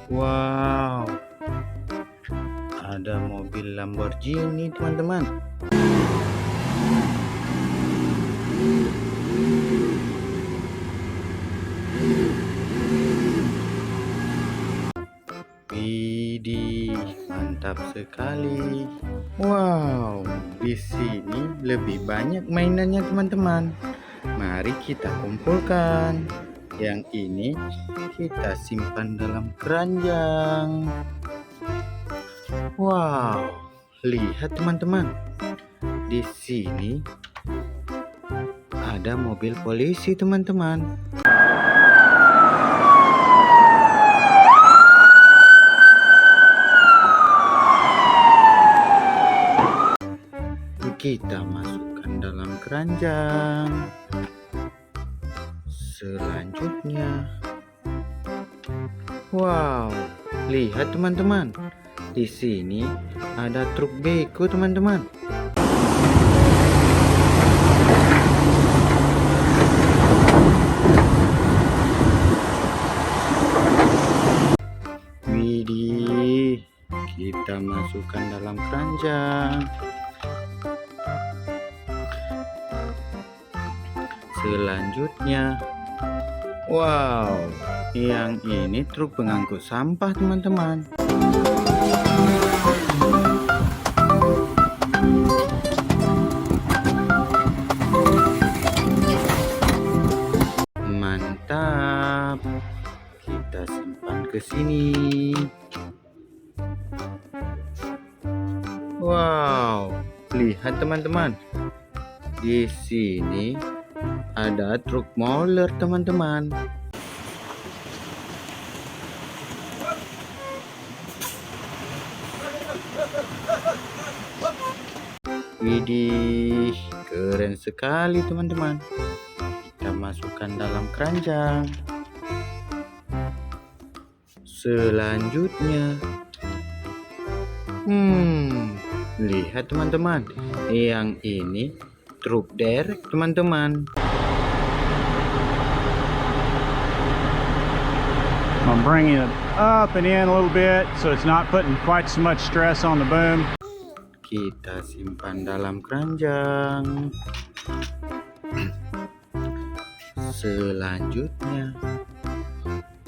Wow, ada mobil Lamborghini, teman-teman. Widih, mantap sekali. Wow, di sini lebih banyak mainannya, teman-teman. Mari kita kumpulkan. Yang ini kita simpan dalam keranjang. Wow, lihat teman-teman. Di sini ada mobil polisi, teman-teman. Kita masukkan dalam keranjang. Selanjutnya, wow, lihat teman-teman. Di sini ada truk beko, teman-teman. Widih, kita masukkan dalam keranjang. Selanjutnya, wow, yang ini truk pengangkut sampah, teman-teman. Mantap. Kita simpan ke sini. Wow, lihat teman-teman. Di sini ada truk moler, teman-teman. Widih, keren sekali teman-teman. Kita masukkan dalam keranjang. Selanjutnya, lihat teman-teman. Yang ini truk derek, teman-teman. I'm bringing it up and in a little bit so it's not putting quite so much stress on the boom. Kita simpan dalam keranjang. Selanjutnya,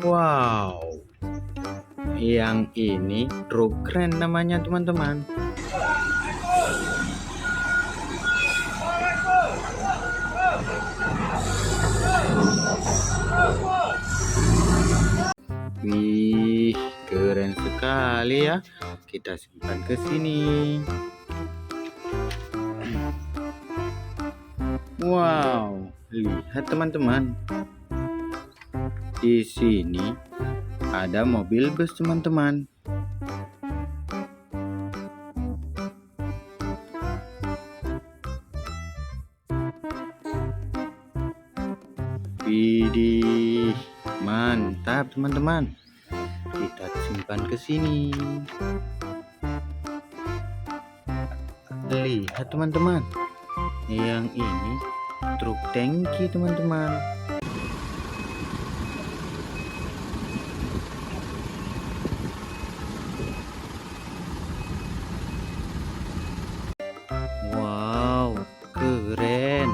wow, yang ini truk keren namanya, teman-teman. Wih, keren sekali ya. Kita simpan ke sini. Wow, lihat teman-teman. Di sini ada mobil bus, teman-teman. Widih, mantap teman-teman. Kita simpan ke sini. Lihat teman-teman. Yang ini truk tangki, teman-teman. Wow, keren.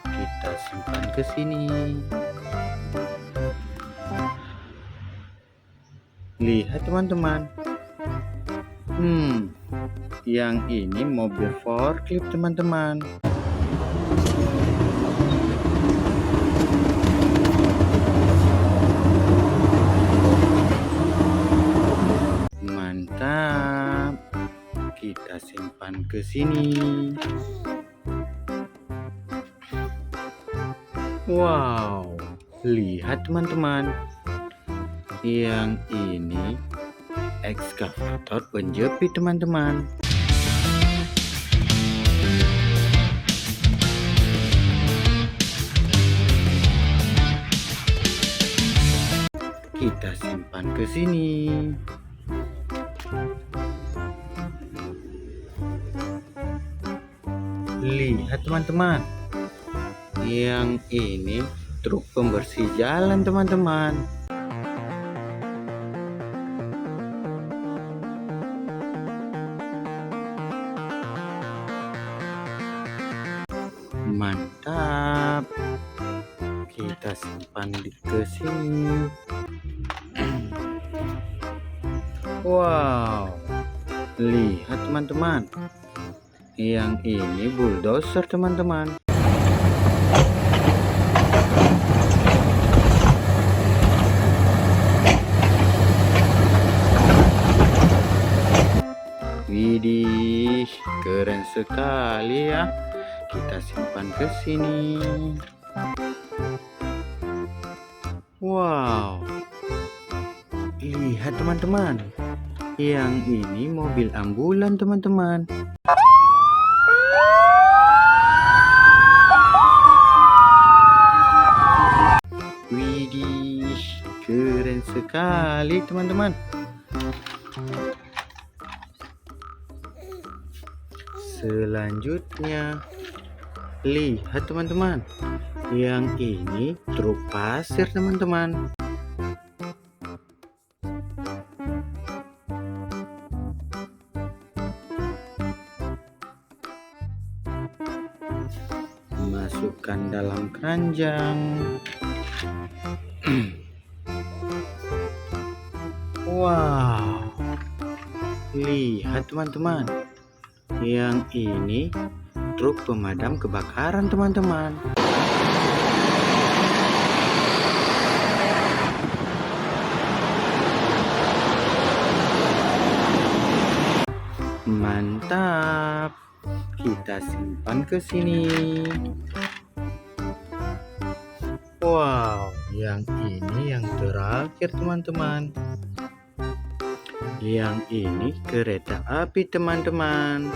Kita simpan ke sini. Lihat teman-teman. Yang ini mobil forklift, teman-teman. Mantap. Kita simpan ke sini. Wow, lihat teman-teman. Yang ini ekskavator penjepit, teman-teman. Kita simpan ke sini. Lihat teman-teman. Yang ini truk pembersih jalan, teman-teman. Mantap. Kita simpan ke sini. Wow. Lihat teman-teman. Yang ini bulldozer teman-teman. Widih, keren sekali ya. Kita simpan ke sini. Wow. Lihat teman-teman. Yang ini mobil ambulan teman-teman. Widih, keren sekali teman-teman. Selanjutnya, lihat teman-teman. Yang ini truk pasir teman-teman. Masukkan dalam keranjang. Wow. Lihat teman-teman. Yang ini truk pemadam kebakaran teman-teman. Mantap. Kita simpan ke sini. Wow, yang ini yang terakhir teman-teman. Yang ini kereta api teman-teman.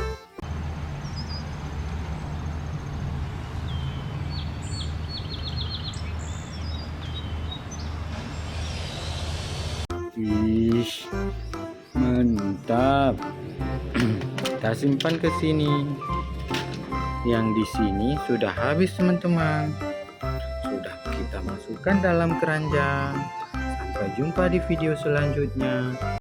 Ih, mantap. Kita simpan ke sini. Yang di sini sudah habis teman-teman. Sudah kita masukkan dalam keranjang. Sampai jumpa di video selanjutnya.